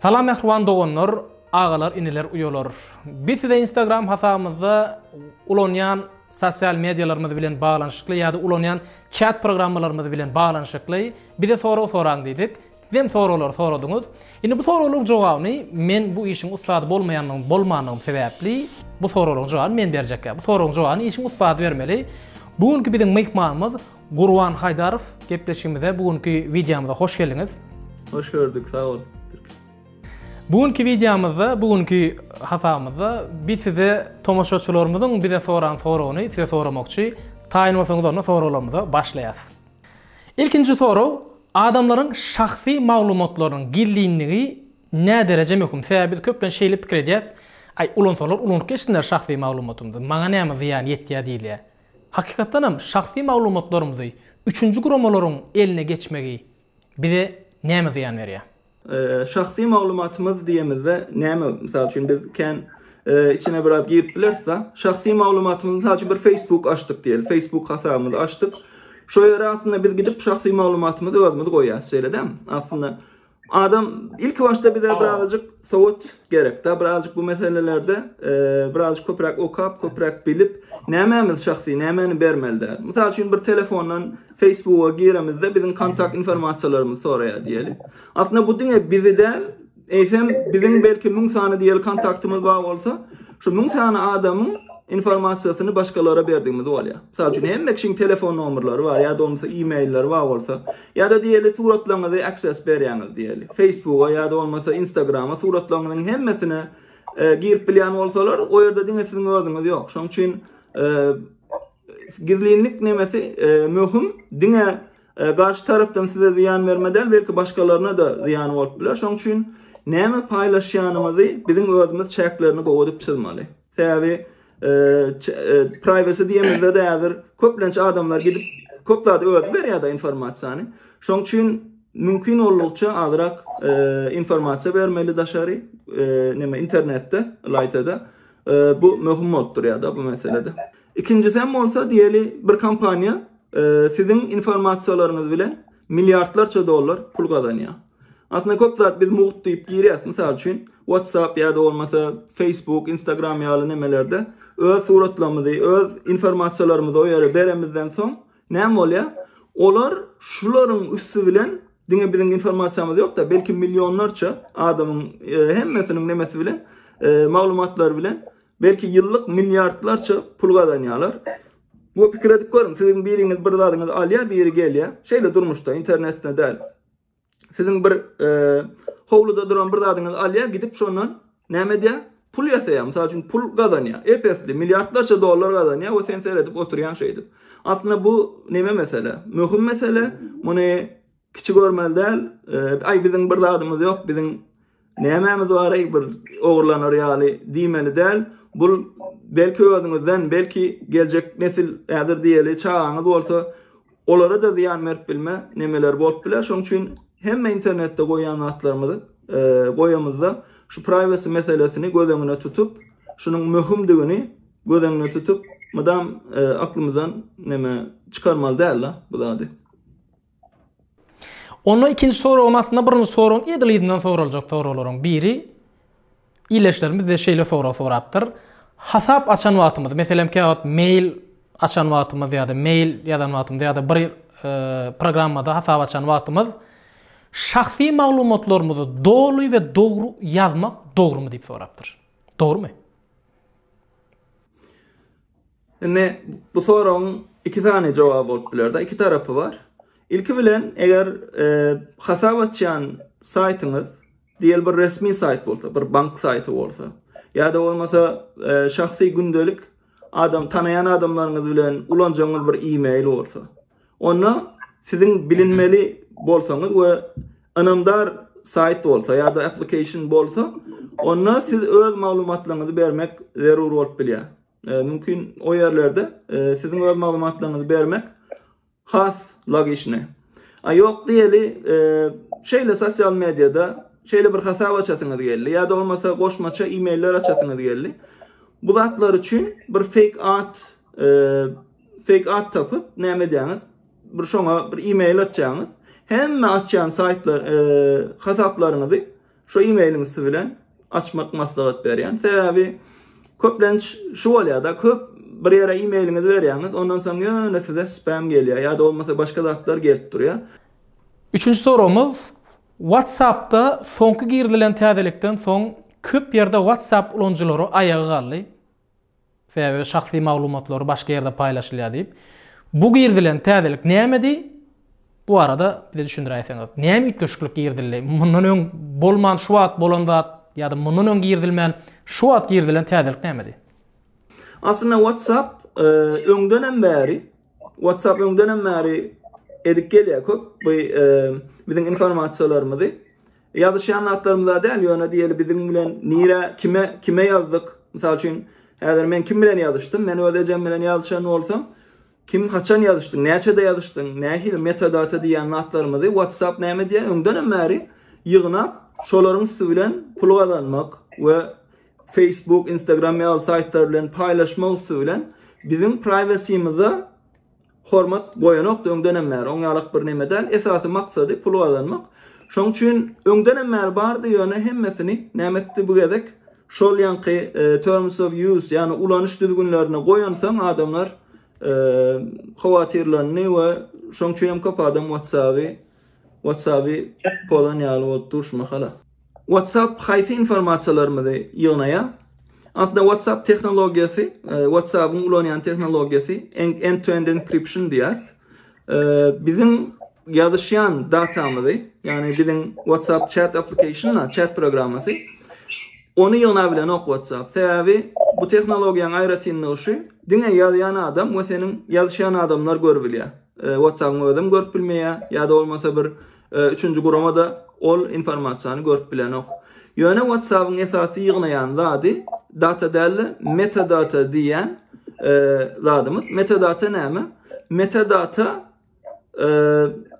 Salam mehriban dogonlar, ağalar, iniler, uyolar. Biz de Instagram hasabımızda ulanyan sosyal medyalarımız bilen bağlanışıklı ya da ulanyan chat programmalarımız bilen bağlanışıklı bir de soran dedik. Dem sorular soradınız. Indi bu soruların cevabını men bu işin ustadı bolmanlığım sebepli bu soruların cevabını men berjek. Bu soruların cevabını işin ustadı vermeli. Bugünkü bizim mehmanımız Gurwan Haydarov. Gepleşimize bugünkü videomuza hoş geldiniz. Hoş gördük, sağ olun. Bugünkü videomuzda, bugünkü hasabımızda biz size tomoşaçılarımızın bir de soran sorunu size soramakçı tayin olsanız onu sorularımıza başlayız. İlkinci soru, adamların şahsi maglumatlarının gizliliğini ne derece mümkün? Sebebi köplen şeyli fikir edeceğiz. Ay ulan sorular, ulan geçsinler şahsi maglumatımızı. Bana ne mi yani yetkiye değil ya. Hakikaten hem şahsi maglumatlarımızı üçüncü kurumaların eline geçmeyi bize ne mi ziyan veriyor? Şahsi maglumatımız diyemizde näme misal üçin biz içine biraz girip bilirse şahsi maglumatımızı sadece bir Facebook açtık diyelim. Facebook hesabımızı açtık. Şu yere aslında biz gidip şahsi maglumatımızı özümüzü koyarız şöyle değil mi? Aslında adam ilk başta bize birazcık soğut gerek de birazcık bu meselelerde birazcık köpürek okap, köpürek bilip nämemiz şahsi, nämeni bermelidir. Misal üçün bir telefonla Facebook'a giremizde bizim kontak informasiyalarımızı soraya diyelim. Aslında bu dine bizi de bizim belki 1000 tane diyelim kontaktımız var olsa şu 1000 tane adamın informasyasını başkalara verdiğimiz oluyor. Sadece hem için telefon numaraları var ya da olmasa e-mailler var olsa ya da diyelim suratlarınızı access veriyorsunuz diyelim. Facebook'a ya da olmasa Instagram'a suratlarınızın hemmesine girip bilen olsalar o yerde dinlesin özünüz yok. Şunun için gizlilik nemesi mühim. Dine karşı taraftan size ziyan vermeden belki başkalarına da ziyan olabilir. Şunun için neme paylaşanımızı bizim özümüz çeklerini koyup çizmeli. Sebebi privacy diyemizde değerdir. Köplenç adamlar gidip köplarda öz ver ya da informasyonu. Şunun için mümkün oldukça azrak informasiya vermeli dışarı internette, laytada. Bu mühim oldur ya da bu meselede. İkincisi hem olsa diyeli bir kampanya sizin informasiyalarınız bile milyarlarca dolar pul kazanıyor. Aslında köp zat biz muğut deyip giriyoruz. Misal için WhatsApp ya da olmasa Facebook, Instagram ya da nemelerde öz suratlarımızı, öz informasiyalarımızı o yere veremizden son ne oluyor? Olar şuların üstü bilen bizim informasyamız yok da belki milyonlarca adamın hemmesinin nemesi bilen maglumatlar bilen belki yıllık milyarlarca pul kazanıyorlar. Bu fikir edip görün. Sizin biriniz bir zadınız alıyor, biri geliyor. Şeyle durmuşta internette değil. Sizin bir hovluda duran bir zadınız alıyor, gidip şundan ne diye pul yasaya. Mesela için pul kazanıyor. Epesli milyarlarca dolar kazanıyor. O sen seyredip oturuyan şeydir. Aslında bu neme mesele? Mühim mesele. Bunu küçük görmeli değil. Ay bizim bir zadımız yok. Bizim nememiz var. Bir oğurlanır yani demeli değil. Bu belki özünüzden, belki gelecek nesil eğer diyeli çağınız olsa onlara da ziyan verip bilme nemeler bolup biler. Şunun için hem internette koyan atlarımızı koyamızda şu privacy meselesini göz önüne tutup şunun mühimliğini göz önüne tutup madem aklımızdan neme çıkarmalı değil la bu da hadi. Onun ikinci soru olmasında birinci sorun ediliğinden sorulacak soruların biri iyileşlerimiz de şeyle soraptır. Hasap açan vaatımız, mesela kağıt mail açan vaatımız ya da mail yazan vaatımız ya da bir programda hasap açan vaatımız şahsi maglumatlarımızı doğru ve doğru yazmak doğru mu deyip soraptır. Doğru mu? Yani bu sorunun iki tane cevabı olabilir. İki tarafı var. İlki bilen eğer hasap açan saytınız diyelim bir resmi sayt olsa, bir bank saytı olsa ya da olmasa şahsi gündelik adam tanıyan adamlarınız bilen ulanacağınız bir e-mail olsa onu sizin bilinmeli bolsanız ve anamdar sayt olsa ya da application olsa onu siz öz maglumatlarınızı vermek zarur olup biliyor. Mümkün o yerlerde sizin öz maglumatlarınızı vermek has logişne. Yok diyeli şeyle sosyal medyada şeyle bir hesap açasınız geldi ya da olmasa koşmaça e-mailler açasınız geldi. Bu zatlar için bir fake ad tapıp ne edeceğiniz? Bir şuna bir e-mail açacağınız. Hem açacağın saytlar hesaplarınızı şu e-mailinizi bilen açmak maslahat berýän. Sebäbi köplenç şu bolýar-da, köp bir ýere e-mailinizi berýäňiz, ondan soň ýöne size spam gelýär, ýa-da bolmasa başga zatlar gelip durýar. Üçüncü sorumuz, WhatsApp'ta soňky girdilen täzelikden soň köp ýerde WhatsApp ulanjylary ayağa galdy. Sebäbi şahsy maglumatlary başga ýerde paýlaşylýar diýip. Bu girdilen täzelik nämedi? Bu arada bir de düşündüräýseniz. Näme ütköşüklik girdildi? Mundan öň bolman şu wagt bolan zat ýa-da mundan öň girdilmän şu wagt girdilen täzelik nämedi? Aslında WhatsApp öňden bäri edip gelýär köp bu bizim informasiýalarymyzy ýazyşan atlarymyza däl ýöne diýeli bizim bilen nire kime ýazdyk. Mysal üçin häzir men kim bilen ýazyşdym? Men ödejem bilen ýazyşan bolsam kim haçan ýazyşdyň, näçede ýazyşdyň, nähil metadata diýen atlarymyzy WhatsApp näme diýär? Öňden bäri ýygnap şolaryň üstü bilen pul gazanmak we Facebook, Instagram ýa saytlar bilen paýlaşmak üstü bilen bizim privacy'mize hormat goýanok öňden bäri oňalyk bir näme däl, esasy maksady pul gazanmak. Şoň üçin öňden bäri bardy ýöne hemmesini nämetdi bu gezek şol ýanky terms of use ýani ulanyş düzgünlerine goýansaň adamlar hawatirlerini we şoň üçin hem köp adam WhatsApp'y polan ýaly bolup durşmak hala. WhatsApp haýsy informasiýalarymyzy ýygnaýar? Aslında WhatsApp teknologiyası, WhatsApp'ın ulanyan teknologiyası end-to-end encryption diýär. Bizim ýazyşýan datamyzy, yani bizim WhatsApp chat application'a, chat programmasy, onu ýygnabilen ok WhatsApp. Sebäbi bu teknologiýanyň aýratynlygy şu, diňe ýazýan adam we senin ýazyşan adamlar görbilýär. WhatsApp'ı özüm görüp bilmeýär, ýa-da bolmasa bir üçüncü guramada ol informasiýany görüp bilen ok. Ýöne WhatsApp'ın esasy ýygnaýan zady data däl metadata diýen zadymyz. Metadata näme? Metadata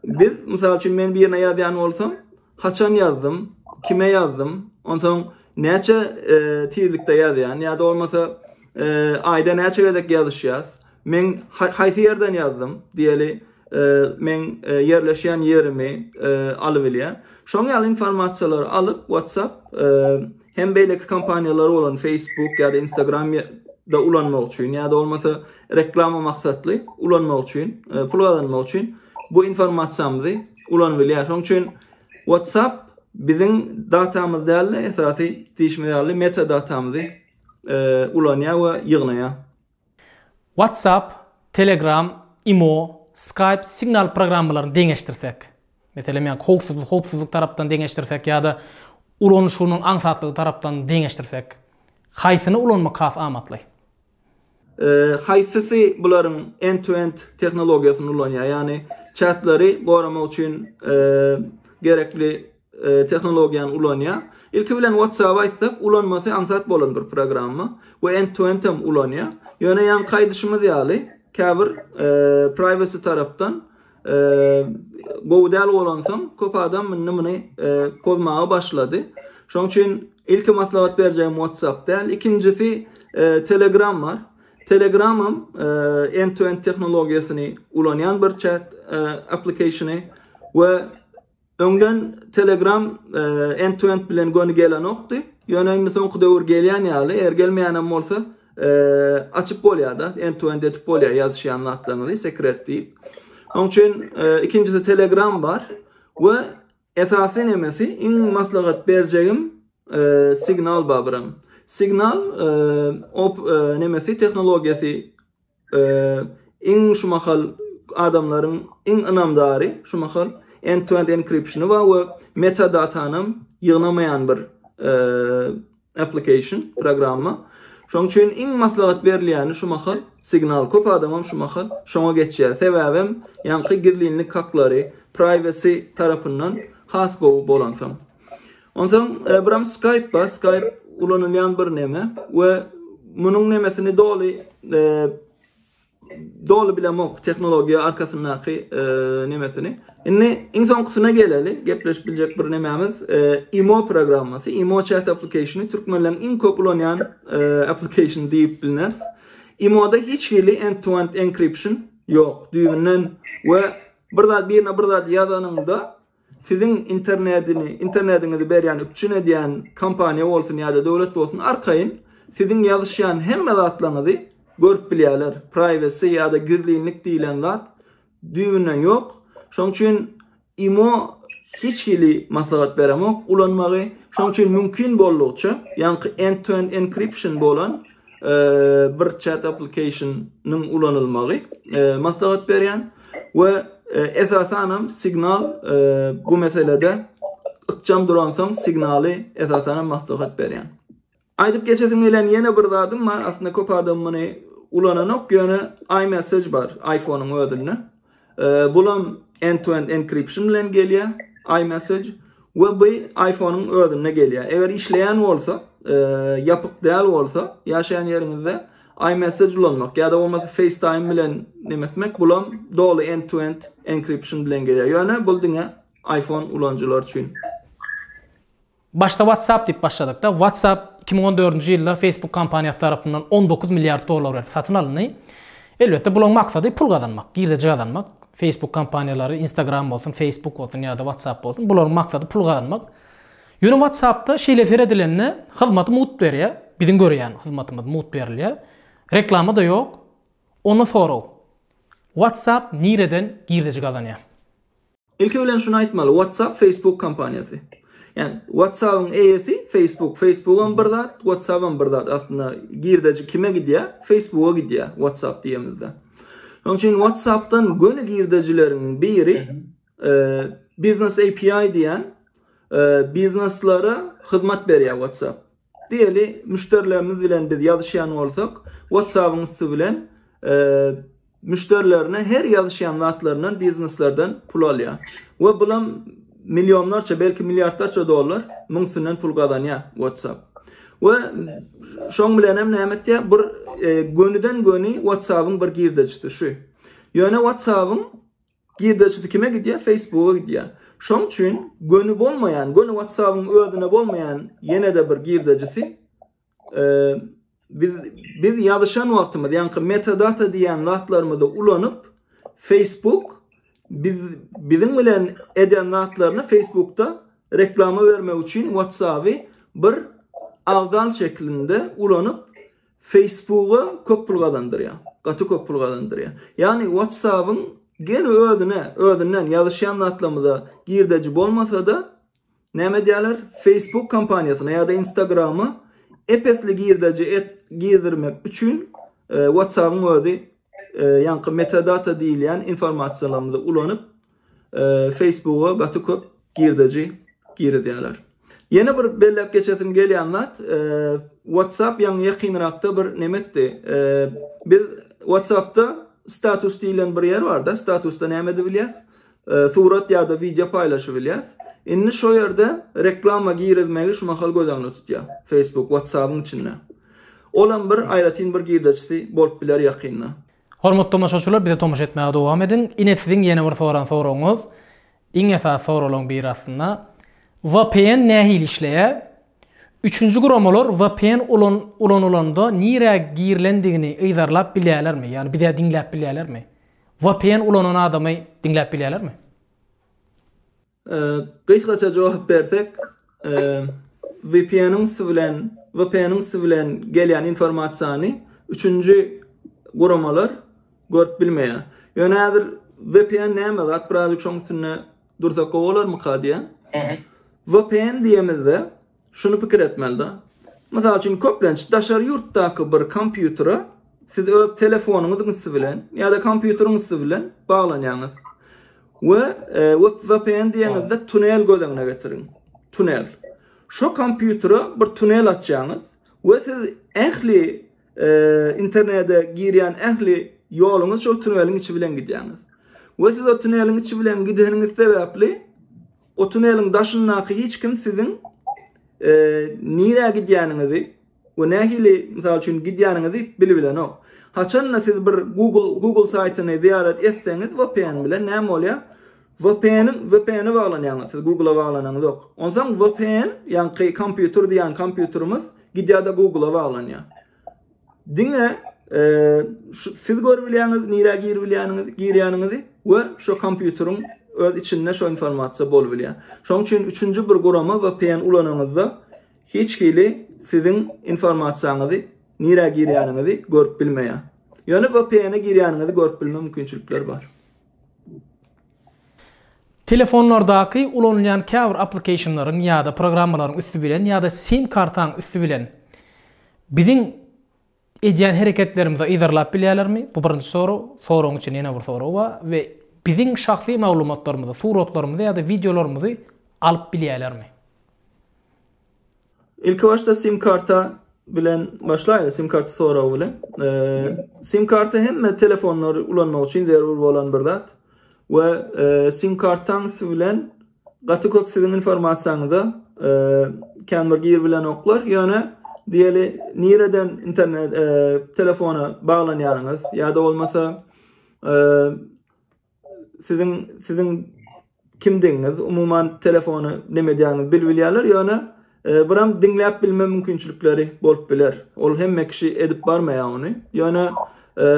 biz mysal üçin men bir ýerine ýazýan bolsam, haçan ýazdym, kime ýazdym, ondan näçe tizlikde ýazýan, ýa-da bolmasa aýda näçe gezek ýazyşýas. Men haýsy ýerden ýazdym diýeli men yerleşýän ýerimi alyp bilýär. Şoň ýaly informasiýalary alyp WhatsApp hem beýleki kompaniýalary bolan Facebook ýa-da Instagram da ulanmak üçin ýa-da bolmasa reklama maksatly ulanmak üçin, pul gazanmak üçin bu informasiýamyzy ulanyp bilýär. Şoň üçin WhatsApp bizim datamyz däl, esasy diýişmeýärli metadatamyzy ulanýar we ýygnaýar. WhatsApp, Telegram, Imo, Skype, Signal programmalaryny deňeşdirsek, mesela men howpsuzlyk tarapdan deňeşdirsek ýa-da ulanyşynyň aňsatlygy tarapdan deňeşdirsek, haýsyny ulanmak kaf amatly? Haýsysy bularyň end-to-end teknologiýasyny ulanýar, ýani chatlary goramak üçin gerekli teknologiýany ulanýar. İlki bilen WhatsApp aýtsak, ulanmasy aňsat bolan bir programma we end-to-end hem ulanýar. Ýöne ýan kaýdyşymyz ýaly käbir privacy tarapdan gowdal bolansaň köp adam meni pozmaga başlady. Şoň üçin ilki maslahat berjegim WhatsApp däl, ikincisi Telegram var. Telegram'ım end-to-end teknologiýasyny ulanýan bir chat application'y we öňden Telegram end-to-end bilen gönü gelen okdy. Ýöne indi soňky döwür gelýän ýaly, eger gelmeýän bolsa açıp bolýar-da, end-to-end etip bolýar ýazyşýan atlaryny sekret diýip. Onun üçin ikincisi Telegram var we esasy nemesi iň maslahat berjegim Signal babyrym. Signal nemesi teknologiýasy iň şu mahal adamlaryň iň ynamdary şu mahal end-to-end encryption'ı var we metadatanyň ýygnamaýan bir application programma. Şoň üçin iň maslahat berilýäni şu mahal Signal. Köp adamam şu mahal şoňa geçýär. Sebäbim ýanky girlinlik haklary privacy tarapyndan has gowy bolansaň. Ondan biram Skype bar. Skype ulanylýan bir neme we munyň nemesini dolu bilemok teknologiýa arkasyndaky nemesini. Indi insoňkysyna geleli, gepleşip biljek bir nemämiz Imo programmasy, Imo chat application'y türkmenlerin iň köp ulanýan application diýip bilinär. Imo'da hiç hili end-to-end encryption ýok. Düýünden we bir zat ýazanyňda sizin internetinizi berýän üçin edýän kompaniýa bolsun ýa-da döwlet bolsun arkaýyn sizin ýazyşýan hemme zatlaryňyzy görüp bilýärler. Privacy ýa-da gizlilik diýilen zat düýünden ýok. Şoň üçin imo hiç hili maslahat beremok ulanmagy. Şoň üçin mümkin boldukça ýa-ni end-to-end encryption bolan bir chat application'nyň ulanylmagy maslahat berýän we esasanam signal bu meselede ıkçam duransam signali esasanam maslahat berýän. Aýdyp geçesim gelen ýene bir zadym var. Aslında kopardym muny ulananok ýöne iMessage bar iPhone'un ödülüne. Bulam end-to-end encryption bilen gelýär iMessage we bu iPhone'un ödülüne gelýär. Eger işleýän bolsa, ýapyk däl bolsa, ýaşaýan ýeriňizde iMessage ulanmak ýa-da bolmasa FaceTime bilen nemetmek bulam dolu end-to-end encryption bilen gelýär. Ýöne bul diňe iPhone ulanjylar üçin. Başta WhatsApp dip başladık da WhatsApp 2014-nji ýylda Facebook kompaniýasy tarapyndan 19 milyard dolar satyn alındy. Elbetde bulan maksady pul gazanmak, girdeji gazanmak. Facebook kompaniýalary, Instagram bolsun, Facebook bolsun ýa-da WhatsApp bolsun, buların maksady pul gazanmak. Ýöne WhatsApp'ta şeýle edilenine hyzmaty mut berýär. Biziň görýän hyzmatymyz mut berilýär. Reklama da ýok. Onu soraw. WhatsApp nireden girdeji gazanýar? İlki bilen şunu aýtmaly, WhatsApp Facebook kompaniýasy. Yani WhatsApp'ın eýesi Facebook, Facebook'un bir zat, WhatsApp'ın bir zat. Aslında girdeji kime gidýär? Facebook'a gidýär, WhatsApp diýemizde. Onun için WhatsApp'tan gönü girdejilerin biri Business API diyen businesslara hizmet berýär WhatsApp. Diýeli müşterilerimiz bilen biz ýazyşýan bolsak, WhatsApp'ın üstü bilen müşterilerine her ýazyşýan zatlaryndan businesslerden pul alýar. We bulam milyonlarça belki milyardlarça dolar müňsünden pul gazanýar WhatsApp. We şoň bilen hem nämetde bir gönüden göni WhatsApp'ın bir girdejisi şu. Ýöne WhatsApp'ın girdejisi kime gidýär? Facebook'a gidýär. Şoň üçin gönü bolmaýan, gönü WhatsApp'ın ödüne bolmaýan ýene de bir girdejisi biz ýazyşan wagtymyzda, ýani metadata diýen zatlarymyzda ulanyp Facebook bizim bilen eden zatlaryny Facebook'ta reklama vermek üçin WhatsApp'ı bir avdal şeklinde ulanyp Facebook'a köp pul gazandyrýar. Gaty köp pul gazandyrýar. Yani WhatsApp'ın gene ödünden ýazyşýan zatlarymyzda girdeji bolmasa da näme diýerler? Facebook kompaniýasyna ýa-da Instagram'a epesli girdeji girdirmek üçin WhatsApp'ın ödü ýani metadata diýilen informasiýalarymyzda ulanyp Facebook'a gaty köp girdeji girdiýärler. Yeni bir bellep geçesim gelýän zat WhatsApp ýani ýakynrakda bir nemetdi. Biz WhatsApp'ta status diýilen bir ýer bar da, statusda näme diýilýär? Surat ýa-da video paýlaşyp bilýär. Indi şo ýerde reklama girizmegi şu mahal gözäňde tutýar. Facebook WhatsApp'ın içinde. Olan bir aýratyn bir girdejisi bolup biler ýakynda. Hormatly tomoşaçylar, bize tomoş etmäge dowam edin. Ine siziň ýene bir soraňyz, iň esas soralan bir aslında VPN nähili işleýär? Üçüncü guramalar VPN ulanylanda nire girilendigini ýyzarlap bilýärlermi? Yani bize dinläp bilýärlermi? VPN ulanan adamy dinläp bilýärlermi? Gysgaça jogap bersek, VPN'in bilen gelýän informasiýany üçüncü guramalar görüp bilmeýär. Ýöne häzir VPN näme zat? Birazjyk şoň üstüne dursak bolarmy diýen? VPN diýemizde şunu pikir etmeli da. Mesela için köplenç daşar yurtdaki bir kompýutera siz öz telefonuňyzy bilen ýa-da kompýuteriňiz bilen baglanýaňyz. We VPN diýenizde tunel gözeňine getirin. Tunel. Şo kompýutera bir tunel açýaňyz we siz ähli internete girýän ähli ýoluňyz şo tuneliň içi bilen gidýäňiz. We siz o tuneliň içi bilen gidýäniňiz sebäpli o tuneliň daşyndaky hiç kim siziň nire gidýäniňizi we nähili mysal üçin gidýäniňizi bilbilenok. Haçanna siz bir Google saytyny ziyaret etseňiz VPN bilen näme bolýar? VPN'e baglanýaňyz, siz Google'a baglanýaňyz ýok. Ondan VPN ýani kompýuter diýen kompýuterimiz gidýärde Google'a baglanýar. Diňe siz görbilýäňiz nire girýäniňizi we şo kompýuteriň öz içinde şu informasiya bolup bilýär. Şoň üçin üçüncü bir gurama VPN ulananyňyzda hiç kili sizin informasiýanyňyzy nire girýäniňizi görüp bilmeýär. Ýöne VPN'e girýäniňizi görüp bilme mümkinçilikler bar. Telefonlardaky ulanýan käbir applicationlaryň ýa-da programmalaryň üstü bilen ýa-da SIM kartaň üstü bilen biziň edýän hereketlerimizi ýazarlap bilýärlermi? Bu birinji soru. Soruň üçin ýene bir soru bar we biziň şahsy maglumatlarymyzy, suratlarymyzy ýa-da videolarymyzy alyp bilýärlermi? İlk başta SIM karta bilen başlaýar. SIM karty soragy bilen. SIM karty hemme telefonlar ulanmak üçin zerur bolan bir zat. We SIM kartaň bilen gaty köp sizin informasiýaňyzy käme gir bilen oklar. Ýöne diýeli nireden internet telefona baglanýaryňyz ýa-da bolmasa sizin kimdiňiz umuman telefonu neme diýäňiz bilýärler. Ýöne biram dinläp bilme mümkinçilikleri bolup biler. Ol hemme kişi edip barmaýar ony. Ýöne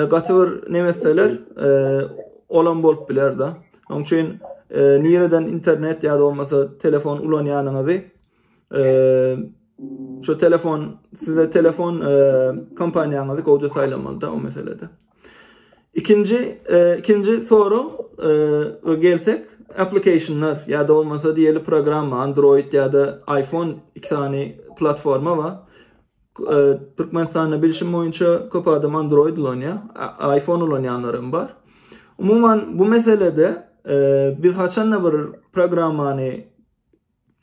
gaty bir nemeseler olan bolup biler da. Onun için nireden internet ýa-da bolmasa telefon ulanýanyňyzy şu size telefon kampaniýaňyzy goýja saýlamaly da o meselede. İkinci soru gelsek applicationlar ýa-da bolmasa diýeli programma Android ýa-da iPhone iki tane platforma var. Türkmenistan'da bilişim boyunca köp adam Android ulanýar, iPhone ulanýanlarym bar. Umuman bu meselede biz haçanla bir programmany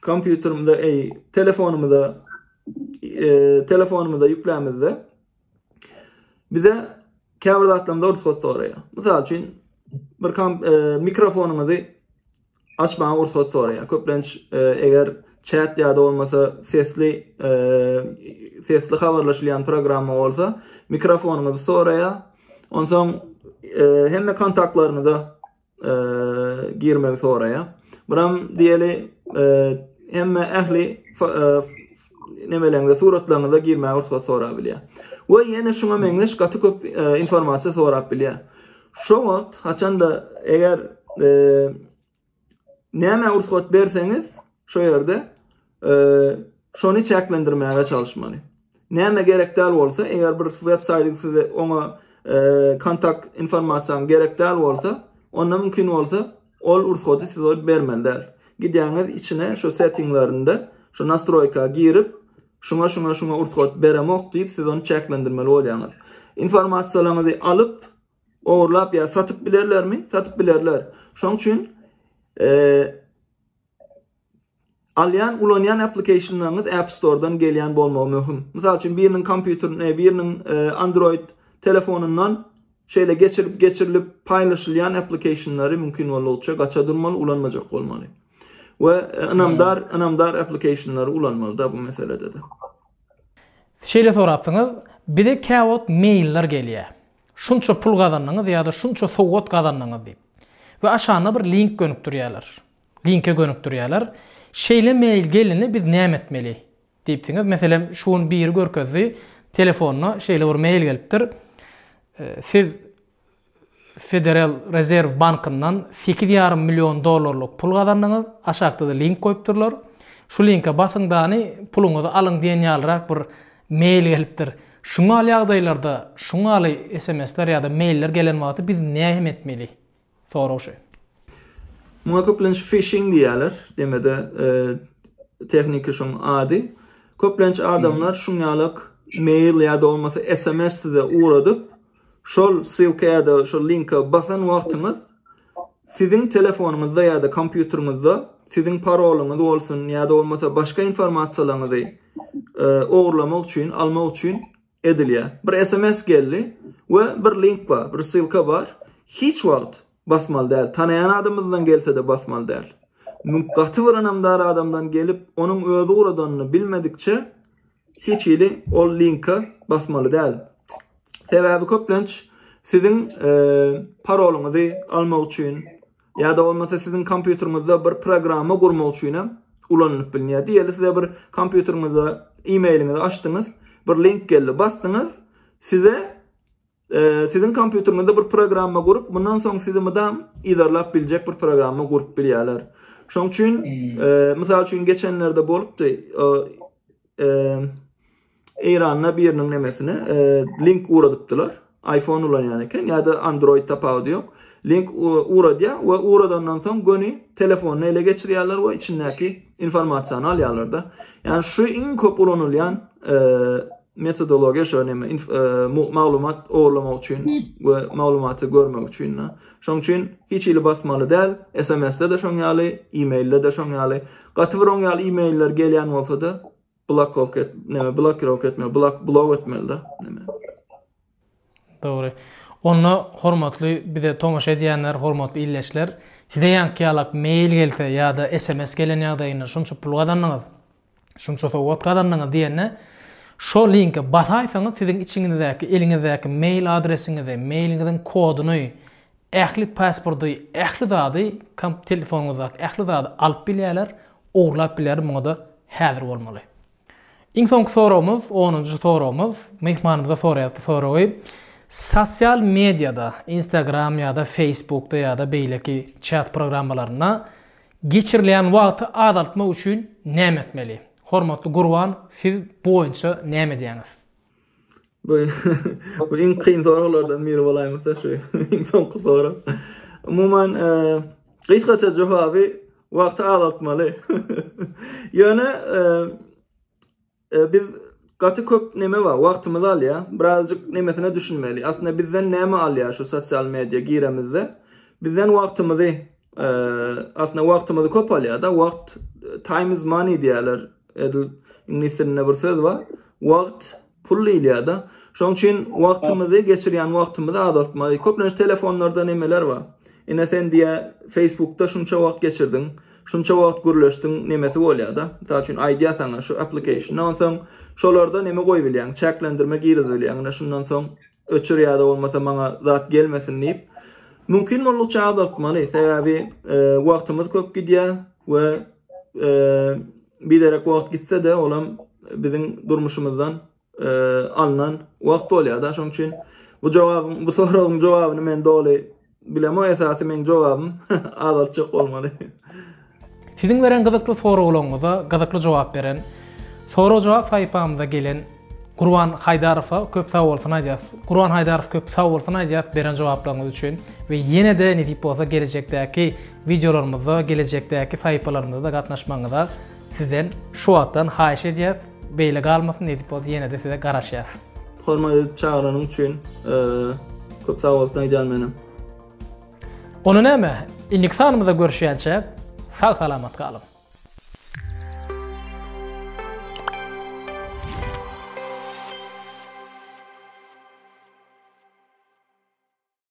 kompýuterimize, telefonumuza yüklemizde bize käbir zatlarymyza ruhsat soraýar. Mysal üçin bir mikrofonumuzy açmagy ruhsat soraýar. Köplenç eger chat ýa-da bolmasa sesli habarlaşylýan programma bolsa mikrofonumuzy soraýar. Ondan hemme kontaktlarınıza girmek soraýar. Biram diýeli hemme ähli nemelerinize suratlarınıza girmek ruhsat sorap bilýär. We ýene şoňa meňzeş gaty köp informasiýa sorap bilýär. Şo wagt haçanda eger näme ruhsat berseňiz şo ýerde şonu çeklendirmäge çalışmaly. Näme gerekdäl bolsa eger bir website size ona kontakt informasiýan gerekdäl bolsa, onda mümkin bolsa ol ruhsaty size bermeliler. Gidýäňiz içine şu settinglarynda şu nastroyka girip şuna ruhsat beremok diýip siz onu çeklendirmeli bolýaňyz. Informasiýalaryňyzy alyp oğurlap ýa satyp bilerlermi? Satyp bilerler. Şoň üçin alyan ulanyan applicationlaryňyz App Store'dan gelýän bolmagy möhüm. Mysal üçin biriniň kompýuterine, biriniň Android telefonundan şeýle geçirilip paýlaşylýan applicationlary mümkin bolýarça gaçadyrmaly, ulanmajak bolmaly. We anamdar applicationlary ulanmaly da bu meselede de. Şeýle sorapdyňyz, bize käwot mailler gelýär. Şunça pul gazandyňyz ýa-da şunça sowgat gazandyňyz diýip. We aşağına bir link gönükdirýärler. Linke gönükdirýärler. Şeýle mail gelini biz näme etmeli diýipdiňiz. Meselem şuň bir görkezdi telefonuna şeýle bir mail gelipdir. Siz Federal Reserve Bankyndan $8,5 milyon pul gazandyňyz. Aşagda da link goýupdyrlar. Şu linke basyňdany puluňyzy alyň diýen ýalyrak bir mail gelipdir. Şuňa ýagdaýlarda şuňa SMS'ler ýa-da mailler gelen wagtda biz näme etmeli? Soraşy. Muňa köplenç phishing diýerler. Demede tekniki şoň ady. Köplenç adamlar şuňalyk mail ýa-da bolmasa SMS-de uradyp şol silka ýa-da şol linke basan wagtyňyz sizin telefonunuzda ýa-da kompýuteringizde sizin paroluňyz bolsun ýa-da bolmasa başga informasiýalaryňyzy ogurlamak üçin, almak üçin edilýär. Bir SMS geldi we bir link bar, bir silka bar. Hiç wagt basmaly däl. Tanayan adamymyzdan gelse de basmaly däl. Gaty bir anamdar adamdan gelip onuň özü uradanyny bilmedikçe hiç ili ol linke basmaly däl. Sebäbi köplenç sizin paroluňyzy almak üçin ýa-da bolmasa sizin kompýuteringizde bir programma gurmak üçin ulanyp bilinýär. Diýeli size bir kompýuteringizde e-mailiňizi açdyňyz, bir link geldi, bastyňyz, size sizin kompýuteryňizde bir programma gurup, bundan soň sizi mydam izarlap biljek bir programma gurup bilýärler. Şoň üçin mysal üçin geçenlerde bolupdy, Eýranyň biriniň nemesine link uradypdylar. iPhone ulan ýanyken ýa-da Android tapawdy ýok. Link uradýa we uradandan soň göni telefonyny ele geçirýärler we içindäki informasiýany alýarlar da. Yani şu iň köp ulanylýan metodologiya şu maglumat oğurlamak üçin we maglumaty görmek üçin. Şoň üçin hiç ili basmaly däl. SMS-de de şoň ýaly, e-mailde de şoň ýaly. Gaty bir oň ýaly e-mailler gelýän bolsa-da blok etmeli da. Doğru. Onu hormatly bize tomaşa edýänler, hormatly illeşler, size ýanky ýalak mail gelse ýa-da SMS gelen ýagdaýynda şunça pul gadanlyňyz, şunça sowat gadanlyňyz diýende, şo linke basaýsaňyz siziň içiňizdäki, eliňizdäki mail adresiňizi, mailiňiziň koduny, ähli pasporty, ähli zady, telefonuňyzdaky ähli zady alyp bilýärler, oglap bilýär, muňa da häzir bolmaly. Iň soňky soragymyz, 10-njy soragymyz, mehmanymyza soraýar, sosial mediada, Instagram ya da Facebook'ta ya da beýleki chat programmalarına geçirilen wagty azaltmak üçin näme etmeli? Hormatly Gurban, siz boýunça näme diýäňiz? Bu iň kyn soralardan biri bolaýmasa şu, iň soňky sorak. Umuman gysgaça jogaby wagty azaltmaly. Ýöne biz gaty köp neme var, wagtymyzy alýar, birazjyk nemesine düşünmeli. Aslında bizden näme alýar şu sosial media giremizde? Bizden wagtymyzy, aslında wagtymyzy köp alýar da, wagt, time is money diýerler. İnglisçede bir söz var. Wagt pul diýilýär da. Şoň üçin wagtymyzy geçirýän wagtymyzy azaltmaly. Köplenç telefonlarda nemeler var. Ene sen diýe Facebook'ta şunça wagt geçirdin, şunça wagt gürleşdiň nemesi bolýar da. Misal üçin aýdýasaň şu application, ondan soň şolarda neme goýup bilýän, çeklendirme girizip bilýän, şundan soň öçür ýa-da bolmasa maňa zat gelmesin diýip mümkin bolýança azaltmaly. Sebäbi wagtymyz köp gidýär we biderek wagt gitse de olam biziň durmuşymyzdan alınan wagt bolýar da. Şoň üçin bu soragyň jogabyny men doly bilemo, esasy men jogabym azaltjak bolmaly. Siziň beren gyzykly soraglaryňyza gyzykly jogap beren, soru jogap saýpamyza gelen Gurban Haydarowa köp sag bolsun aýdýas. Gurban Haydarow köp sag bolsun aýdýas beren jogaplaryňyz üçin we ýene de netip bolsa gelecekdäki videolarymyzda, gelecekdäki saýpalarymyzda gatnaşmaňyza sizden şu wagtdan haýyş edýär. Beýle galmasyn netip bolsa ýene de size garaşýar. Hormat edip çağıranyň üçin köp sag bolsun aýdýan menem. Onu näme? Inlik sanymyzda görüşýänçe sag salamat galyn.